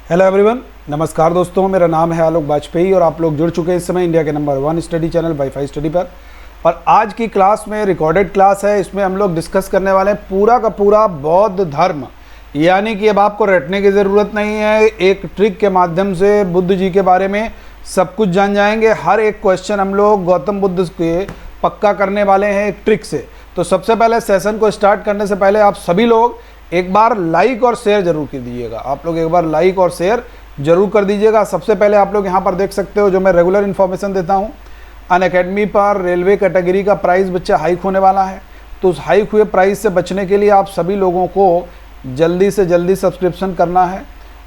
Hello everyone, नमस्कार दोस्तों। मेरा नाम है आलोक वाजपेयी और आप लोग जुड़ चुके हैं इस समय इंडिया के number 1 study channel wifi study पर। और आज की क्लास में रिकॉर्डेड क्लास है। इसमें हम लोग डिस्कस करने वाले हैं पूरा का पूरा बौद्ध धर्म, यानी कि अब आपको रटने की ज़रूरत नहीं है। एक ट्रिक के माध्यम से बुद्ध जी के बारे में सब कुछ जान जाएंगे। हर एक क्वेश्चन हम लोग गौतम बुद्ध के पक्का करने वाले हैं एक ट्रिक से। तो सबसे पहले सेशन को स्टार्ट करने से पहले आप सभी लोग एक बार लाइक और शेयर जरूर कर दीजिएगा। आप लोग एक बार लाइक और शेयर जरूर कर दीजिएगा। सबसे पहले आप लोग यहाँ पर देख सकते हो जो मैं रेगुलर इन्फॉर्मेशन देता हूँ। अनअकैडमी पर रेलवे कैटेगरी का प्राइस बच्चा हाइक होने वाला है, तो उस हाइक हुए प्राइस से बचने के लिए आप सभी लोगों को जल्दी से जल्दी सब्सक्रिप्शन करना है।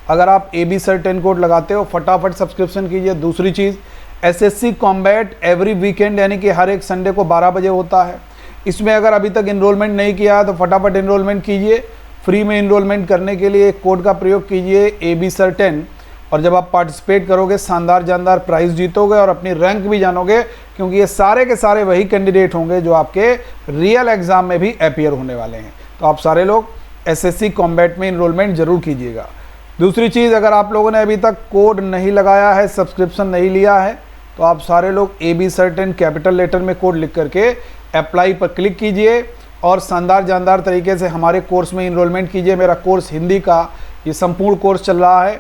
अगर आप AB सर 10 कोड लगाते हो फटाफट सब्सक्रिप्शन कीजिए। दूसरी चीज़, SSC कॉम्बैट एवरी वीकेंड यानी कि हर एक संडे को 12 बजे होता है। इसमें अगर अभी तक इनरोलमेंट नहीं किया है तो फटाफट इनरोलमेंट कीजिए। फ्री में इनरोलमेंट करने के लिए एक कोड का प्रयोग कीजिए AB सर 10, और जब आप पार्टिसिपेट करोगे शानदार जानदार प्राइज़ जीतोगे और अपनी रैंक भी जानोगे, क्योंकि ये सारे के सारे वही कैंडिडेट होंगे जो आपके रियल एग्ज़ाम में भी अपीयर होने वाले हैं। तो आप सारे लोग SSC कॉम्बैट में इनरोलमेंट ज़रूर कीजिएगा। दूसरी चीज़, अगर आप लोगों ने अभी तक कोड नहीं लगाया है, सब्सक्रिप्शन नहीं लिया है, तो आप सारे लोग AB सर 10 कैपिटल लेटर में कोड लिख करके अप्लाई पर क्लिक कीजिए और शानदार जानदार तरीके से हमारे कोर्स में इनरोलमेंट कीजिए। मेरा कोर्स हिंदी का ये संपूर्ण कोर्स चल रहा है।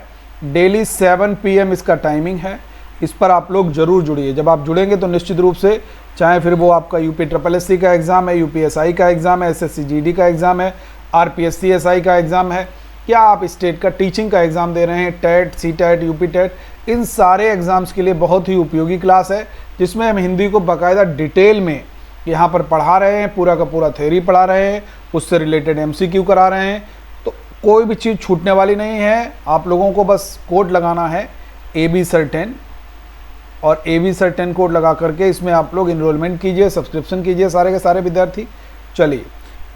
डेली 7 PM इसका टाइमिंग है। इस पर आप लोग ज़रूर जुड़िए। जब आप जुड़ेंगे तो निश्चित रूप से, चाहे फिर वो आपका UPSSC का एग्ज़ाम है, UPSI का एग्ज़ाम है, SSC GD का एग्ज़ाम है, RPSC SI का एग्ज़ाम है, क्या आप स्टेट का टीचिंग का एग्ज़ाम दे रहे हैं, टेट, CTET, UP टेट, इन सारे एग्ज़ाम्स के लिए बहुत ही उपयोगी क्लास है, जिसमें हम हिंदी को बाकायदा डिटेल में यहाँ पर पढ़ा रहे हैं। पूरा का पूरा थ्योरी पढ़ा रहे हैं, उससे रिलेटेड MCQ करा रहे हैं। तो कोई भी चीज़ छूटने वाली नहीं है। आप लोगों को बस कोड लगाना है AB सर 10, और AB सर 10 कोड लगा करके इसमें आप लोग इनरोलमेंट कीजिए, सब्सक्रिप्शन कीजिए सारे के सारे विद्यार्थी। चलिए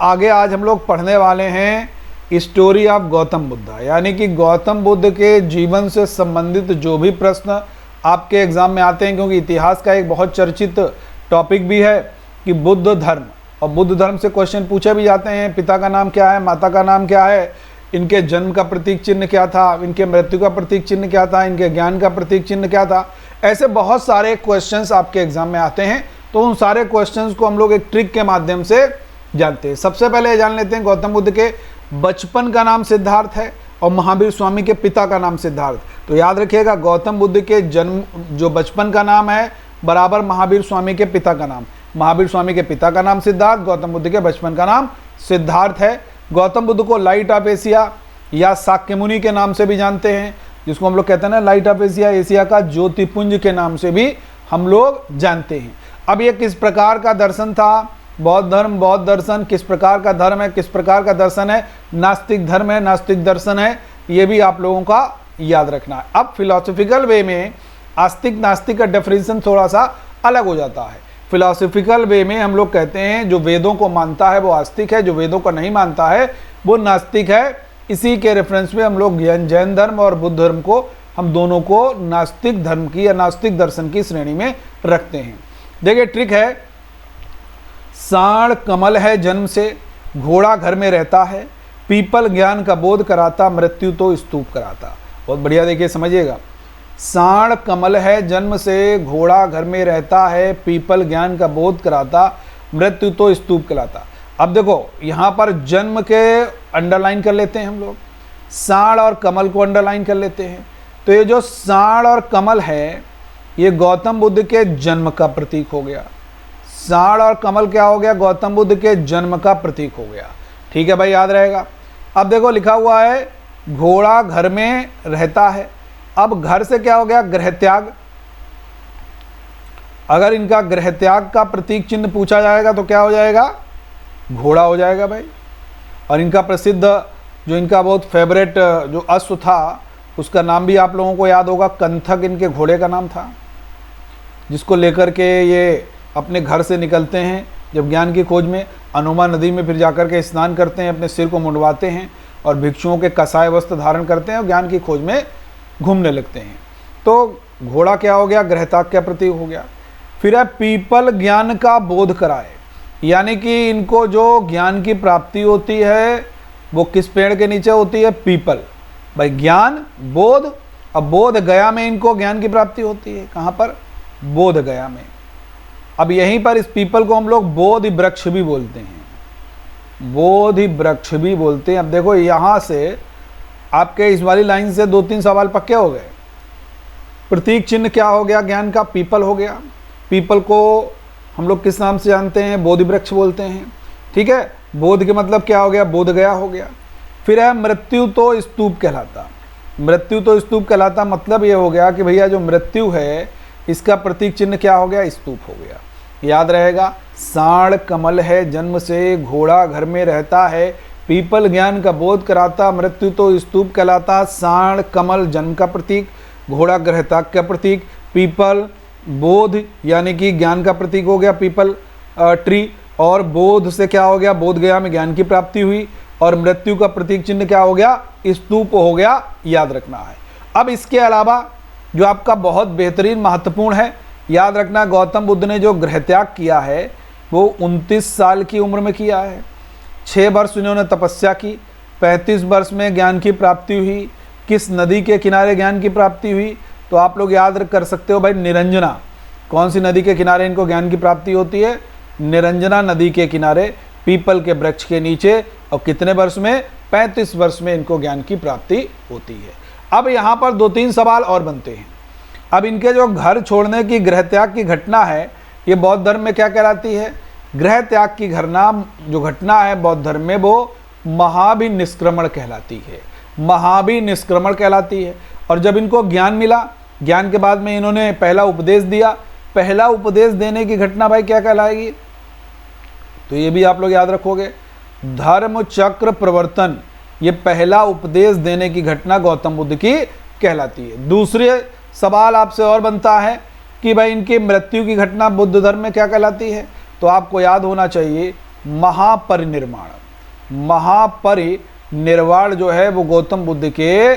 आगे आज हम लोग पढ़ने वाले हैं स्टोरी ऑफ गौतम बुद्ध, यानी कि गौतम बुद्ध के जीवन से संबंधित जो भी प्रश्न आपके एग्ज़ाम में आते हैं, क्योंकि इतिहास का एक बहुत चर्चित टॉपिक भी है कि बुद्ध धर्म, और बुद्ध धर्म से क्वेश्चन पूछे भी जाते हैं। पिता का नाम क्या है, माता का नाम क्या है, इनके जन्म का प्रतीक चिन्ह क्या था, इनके मृत्यु का प्रतीक चिन्ह क्या था, इनके ज्ञान का प्रतीक चिन्ह क्या था। ऐसे बहुत सारे क्वेश्चंस आपके एग्जाम में आते हैं। तो उन सारे क्वेश्चंस को हम लोग एक ट्रिक के माध्यम से जानते हैं। सबसे पहले जान लेते हैं गौतम बुद्ध के बचपन का नाम सिद्धार्थ है और महावीर स्वामी के पिता का नाम सिद्धार्थ। तो याद रखिएगा, गौतम बुद्ध के जन्म जो बचपन का नाम है बराबर महावीर स्वामी के पिता का नाम। महावीर स्वामी के पिता का नाम सिद्धार्थ, गौतम बुद्ध के बचपन का नाम सिद्धार्थ है। गौतम बुद्ध को लाइट ऑफ एशिया या शाक्यमुनि के नाम से भी जानते हैं, जिसको हम लोग कहते हैं ना लाइट ऑफ एशिया, एशिया का ज्योतिपुंज के नाम से भी हम लोग जानते हैं। अब ये किस प्रकार का दर्शन था, बौद्ध धर्म, बौद्ध दर्शन किस प्रकार का धर्म है, किस प्रकार का दर्शन है, नास्तिक धर्म है, नास्तिक दर्शन है, ये भी आप लोगों का याद रखना है। अब फिलोसफिकल वे में आस्तिक नास्तिक का डेफिनेशन थोड़ा सा अलग हो जाता है। फिलोसफिकल वे में हम लोग कहते हैं जो वेदों को मानता है वो आस्तिक है, जो वेदों को नहीं मानता है वो नास्तिक है। इसी के रेफरेंस में हम लोग जैन धर्म और बुद्ध धर्म को, हम दोनों को नास्तिक धर्म की या नास्तिक दर्शन की श्रेणी में रखते हैं। देखिए ट्रिक है, साण कमल है जन्म से, घोड़ा घर में रहता है, पीपल ज्ञान का बोध कराता, मृत्यु तो स्तूप कराता। बहुत बढ़िया, देखिए समझिएगा। साण कमल है जन्म से, घोड़ा घर में रहता है, पीपल ज्ञान का बोध कराता, मृत्यु तो स्तूप कराता। अब देखो यहाँ पर जन्म के अंडरलाइन कर लेते हैं हम लोग, साण और कमल को अंडरलाइन कर लेते हैं। तो ये जो साण और कमल है ये गौतम बुद्ध के जन्म का प्रतीक हो गया। साण और कमल क्या हो गया, गौतम बुद्ध के जन्म का प्रतीक हो गया। ठीक है भाई, याद रहेगा। अब देखो लिखा हुआ है घोड़ा घर में रहता है। अब घर से क्या हो गया, गृह त्याग। अगर इनका गृह त्याग का प्रतीक चिन्ह पूछा जाएगा तो क्या हो जाएगा, घोड़ा हो जाएगा भाई। और इनका प्रसिद्ध जो इनका बहुत फेवरेट जो अश्व था उसका नाम भी आप लोगों को याद होगा, कंथक इनके घोड़े का नाम था, जिसको लेकर के ये अपने घर से निकलते हैं जब ज्ञान की खोज में, अनुमा नदी में फिर जाकर के स्नान करते हैं, अपने सिर को मुंडवाते हैं और भिक्षुओं के कसाय वस्त्र धारण करते हैं और ज्ञान की खोज में घूमने लगते हैं। तो घोड़ा क्या हो गया, गृहत्याग का प्रतीक हो गया। फिर है पीपल ज्ञान का बोध कराए, यानी कि इनको जो ज्ञान की प्राप्ति होती है वो किस पेड़ के नीचे होती है, पीपल। भाई ज्ञान, बोध। अब बोध गया में इनको ज्ञान की प्राप्ति होती है। कहाँ पर? बोध गया में। अब यहीं पर इस पीपल को हम लोग बोधि वृक्ष भी बोलते हैं, बोधि वृक्ष भी बोलते हैं। अब देखो यहाँ से आपके इस वाली लाइन से 2-3 सवाल पक्के हो गए। प्रतीक चिन्ह क्या हो गया ज्ञान का? पीपल हो गया। पीपल को हम लोग किस नाम से जानते हैं? बोधि वृक्ष बोलते हैं। ठीक है, बोध के मतलब क्या हो गया? बोध गया हो गया। फिर है मृत्यु तो स्तूप कहलाता। मृत्यु तो स्तूप कहलाता मतलब ये हो गया कि भैया जो मृत्यु है इसका प्रतीक चिन्ह क्या हो गया? स्तूप हो गया। याद रहेगा, साण कमल है जन्म से, घोड़ा घर में रहता है, पीपल ज्ञान का बोध कराता, मृत्यु तो स्तूप कहलाता, साण कमल जन्म का प्रतीक, घोड़ा गृहत्याग का प्रतीक, पीपल बोध यानी कि ज्ञान का प्रतीक हो गया पीपल ट्री, और बोध से क्या हो गया? बोध गया में ज्ञान की प्राप्ति हुई, और मृत्यु का प्रतीक चिन्ह क्या हो गया? स्तूप हो गया। याद रखना है। अब इसके अलावा जो आपका बहुत बेहतरीन महत्वपूर्ण है, याद रखना, गौतम बुद्ध ने जो गृहत्याग किया है वो 29 साल की उम्र में किया है। 6 वर्ष उन्होंने तपस्या की, 35 वर्ष में ज्ञान की प्राप्ति हुई। किस नदी के किनारे ज्ञान की प्राप्ति हुई? तो आप लोग याद कर सकते हो भाई, निरंजना। कौन सी नदी के किनारे इनको ज्ञान की प्राप्ति होती है? निरंजना नदी के किनारे, पीपल के वृक्ष के नीचे। और कितने वर्ष में? 35 वर्ष में इनको ज्ञान की प्राप्ति होती है। अब यहाँ पर 2-3 सवाल और बनते हैं। अब इनके जो घर छोड़ने की, गृह त्याग की घटना है, ये बौद्ध धर्म में क्या कहलाती है? गृह त्याग की घटना जो घटना है बौद्ध धर्म में, वो महाभिनिष्क्रमण कहलाती है। महाभिनिष्क्रमण कहलाती है। और जब इनको ज्ञान मिला, ज्ञान के बाद में इन्होंने पहला उपदेश दिया। पहला उपदेश देने की घटना भाई क्या कहलाएगी? तो ये भी आप लोग याद रखोगे, धर्म चक्र प्रवर्तन। ये पहला उपदेश देने की घटना गौतम बुद्ध की कहलाती है। दूसरे सवाल आपसे और बनता है कि भाई इनकी मृत्यु की घटना बुद्ध धर्म में क्या कहलाती है? तो आपको याद होना चाहिए महापरिनिर्वाण। महापरिनिर्वाण जो है वो गौतम बुद्ध के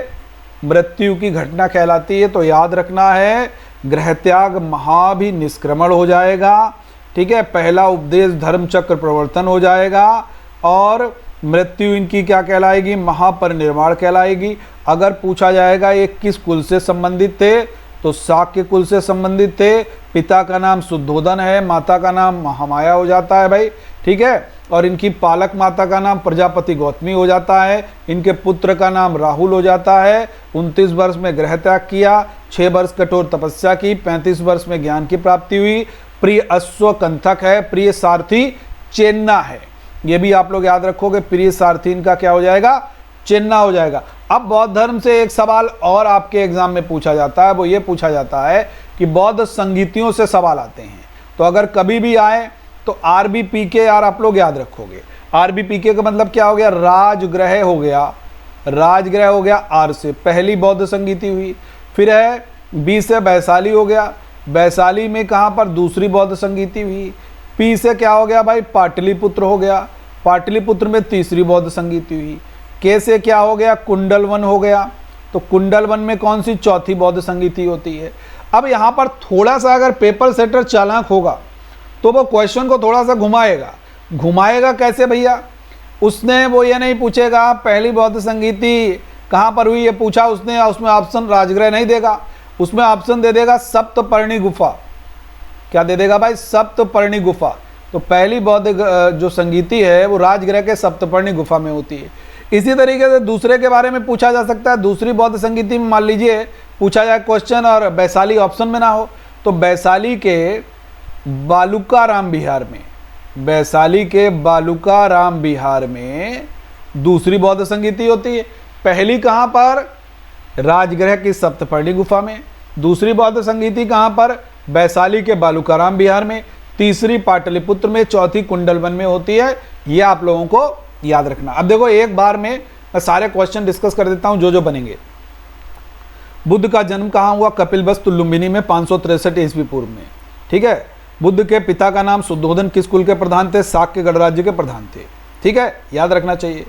मृत्यु की घटना कहलाती है। तो याद रखना है, गृह त्याग महाभिनिष्क्रमण हो जाएगा। ठीक है, पहला उपदेश धर्म चक्र प्रवर्तन हो जाएगा, और मृत्यु इनकी क्या कहलाएगी? महापरिनिर्वाण कहलाएगी। अगर पूछा जाएगा ये किस कुल से संबंधित थे, तो शाक्य कुल से संबंधित थे। पिता का नाम शुद्धोदन है, माता का नाम महामाया हो जाता है भाई। ठीक है, और इनकी पालक माता का नाम प्रजापति गौतमी हो जाता है। इनके पुत्र का नाम राहुल हो जाता है। 29 वर्ष में गृह त्याग किया, 6 वर्ष कठोर तपस्या की, 35 वर्ष में ज्ञान की प्राप्ति हुई। प्रिय अश्व कंथक है, प्रिय सारथी चेन्ना है। ये भी आप लोग याद रखोगे, प्रिय सारथी इनका क्या हो जाएगा? चेन्ना हो जाएगा। अब बौद्ध धर्म से एक सवाल और आपके एग्जाम में पूछा जाता है, वो ये पूछा जाता है कि बौद्ध संगीतियों से सवाल आते हैं। तो अगर कभी भी आए तो RBPK यार आप लोग याद रखोगे। RBPK का मतलब क्या हो गया? राजगृह हो गया। राजगृह हो गया R से, पहली बौद्ध संगीति हुई। फिर है B से वैशाली हो गया। वैशाली में कहाँ पर? दूसरी बौद्ध संगीति हुई। P से क्या हो गया भाई? पाटलिपुत्र हो गया। पाटलिपुत्र में तीसरी बौद्ध संगीति हुई। K से क्या हो गया? कुंडलवन हो गया। तो कुंडलवन में कौन सी? चौथी बौद्ध संगीति होती है। अब यहाँ पर थोड़ा सा अगर पेपर सेटर चालाक होगा तो वो क्वेश्चन को थोड़ा सा घुमाएगा। घुमाएगा कैसे भैया? उसने वो ये नहीं पूछेगा पहली बौद्ध संगीति कहाँ पर हुई, ये पूछा उसने, उसमें ऑप्शन राजगृह नहीं देगा, उसमें ऑप्शन दे देगा सप्तपर्णी गुफा। क्या दे देगा भाई? सप्तपर्णी गुफा। तो पहली बौद्ध जो संगीति है वो राजगृह के सप्तपर्णी गुफा में होती है। इसी तरीके से दूसरे के बारे में पूछा जा सकता है। दूसरी बौद्ध संगीति में मान लीजिए पूछा जाए क्वेश्चन और वैशाली ऑप्शन में ना हो, तो वैशाली के बालुकाराम बिहार में, वैशाली के बालुकाराम बिहार में दूसरी बौद्ध संगीति होती है। पहली कहाँ पर? राजगृह की सप्तपर्णी गुफा में। दूसरी बौद्ध संगीति कहाँ पर? वैशाली के बालुकाराम बिहार में। तीसरी पाटलिपुत्र में। चौथी कुंडलवन में होती है। ये आप लोगों को याद रखना। अब देखो एक बार में मैं सारे क्वेश्चन डिस्कस कर देता हूं जो बनेंगे। बुद्ध का जन्म कहाँ हुआ? कपिलवस्तु लुम्बिनी में 563 ईस्वी पूर्व में। ठीक है। बुद्ध के पिता का नाम शुद्धोदन किस कुल के प्रधान थे? शाक्य गणराज्य के प्रधान थे। ठीक है, याद रखना चाहिए।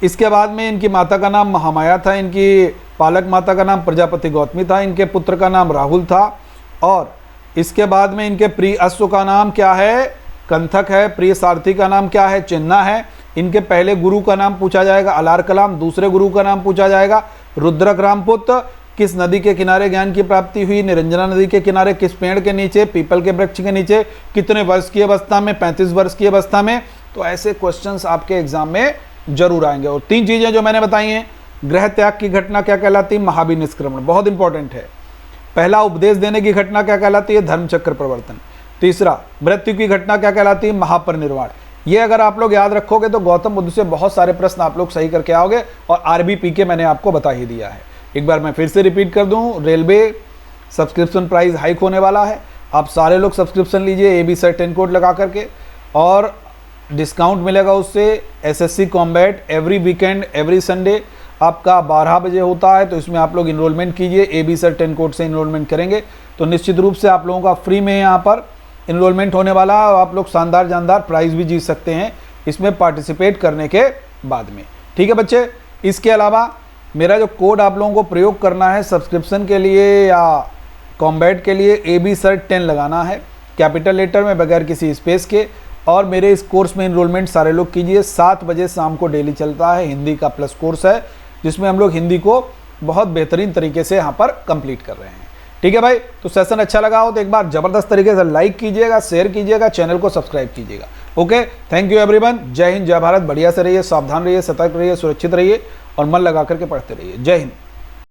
इसके बाद में इनकी माता का नाम महामाया था, इनकी पालक माता का नाम प्रजापति गौतमी था, इनके पुत्र का नाम राहुल था, और इसके बाद में इनके प्रिय अश्व का नाम क्या है? कंथक है। प्रिय सारथी का नाम क्या है? चेन्ना है। इनके पहले गुरु का नाम पूछा जाएगा अलार कलाम, दूसरे गुरु का नाम पूछा जाएगा रुद्रक रामपुत। किस नदी के किनारे ज्ञान की प्राप्ति हुई? निरंजना नदी के किनारे। किस पेड़ के नीचे? पीपल के वृक्ष के नीचे। कितने वर्ष की अवस्था में? 35 वर्ष की अवस्था में। तो ऐसे क्वेश्चंस आपके एग्जाम में जरूर आएंगे। और 3 चीजें जो मैंने बताई हैं, ग्रह त्याग की घटना क्या कहलाती है? महाभिनिष्क्रमण, बहुत इंपॉर्टेंट है। पहला, उपदेश देने की घटना क्या कहलाती है? धर्मचक्र प्रवर्तन। तीसरा, मृत्यु की घटना क्या कहलाती है? महापरिनिर्वाण। ये अगर आप लोग याद रखोगे तो गौतम बुद्ध से बहुत सारे प्रश्न आप लोग सही करके आओगे। और RBPK मैंने आपको बता ही दिया है। एक बार मैं फिर से रिपीट कर दूं, रेलवे सब्सक्रिप्शन प्राइस हाइक होने वाला है। आप सारे लोग सब्सक्रिप्शन लीजिए AB सर 10 कोड लगा करके, और डिस्काउंट मिलेगा उससे। SSC combat every weekend every Sunday आपका 12 बजे होता है, तो इसमें आप लोग इनरोलमेंट कीजिए। AB सर 10 कोड से इनरोलमेंट करेंगे तो निश्चित रूप से आप लोगों का फ्री में यहाँ पर इनरोलमेंट होने वाला है। आप लोग शानदार जानदार प्राइज़ भी जीत सकते हैं इसमें पार्टिसिपेट करने के बाद में। ठीक है बच्चे, इसके अलावा मेरा जो कोड आप लोगों को प्रयोग करना है सब्सक्रिप्शन के लिए या कॉम्बैट के लिए, AB सर 10 लगाना है कैपिटल लेटर में बगैर किसी स्पेस के। और मेरे इस कोर्स में इनरोलमेंट सारे लोग कीजिए। 7 बजे शाम को डेली चलता है। हिंदी का प्लस कोर्स है जिसमें हम लोग हिंदी को बहुत बेहतरीन तरीके से यहाँ पर कंप्लीट कर रहे हैं। ठीक है भाई, तो सेशन अच्छा लगा हो तो एक बार ज़बरदस्त तरीके से लाइक कीजिएगा, शेयर कीजिएगा, चैनल को सब्सक्राइब कीजिएगा। Okay, thank you everyone. जय हिंद, जय भारत। बढ़िया से रहिए, सावधान रहिए, सतर्क रहिए, सुरक्षित रहिए और मन लगा करके पढ़ते रहिए। जय हिंद।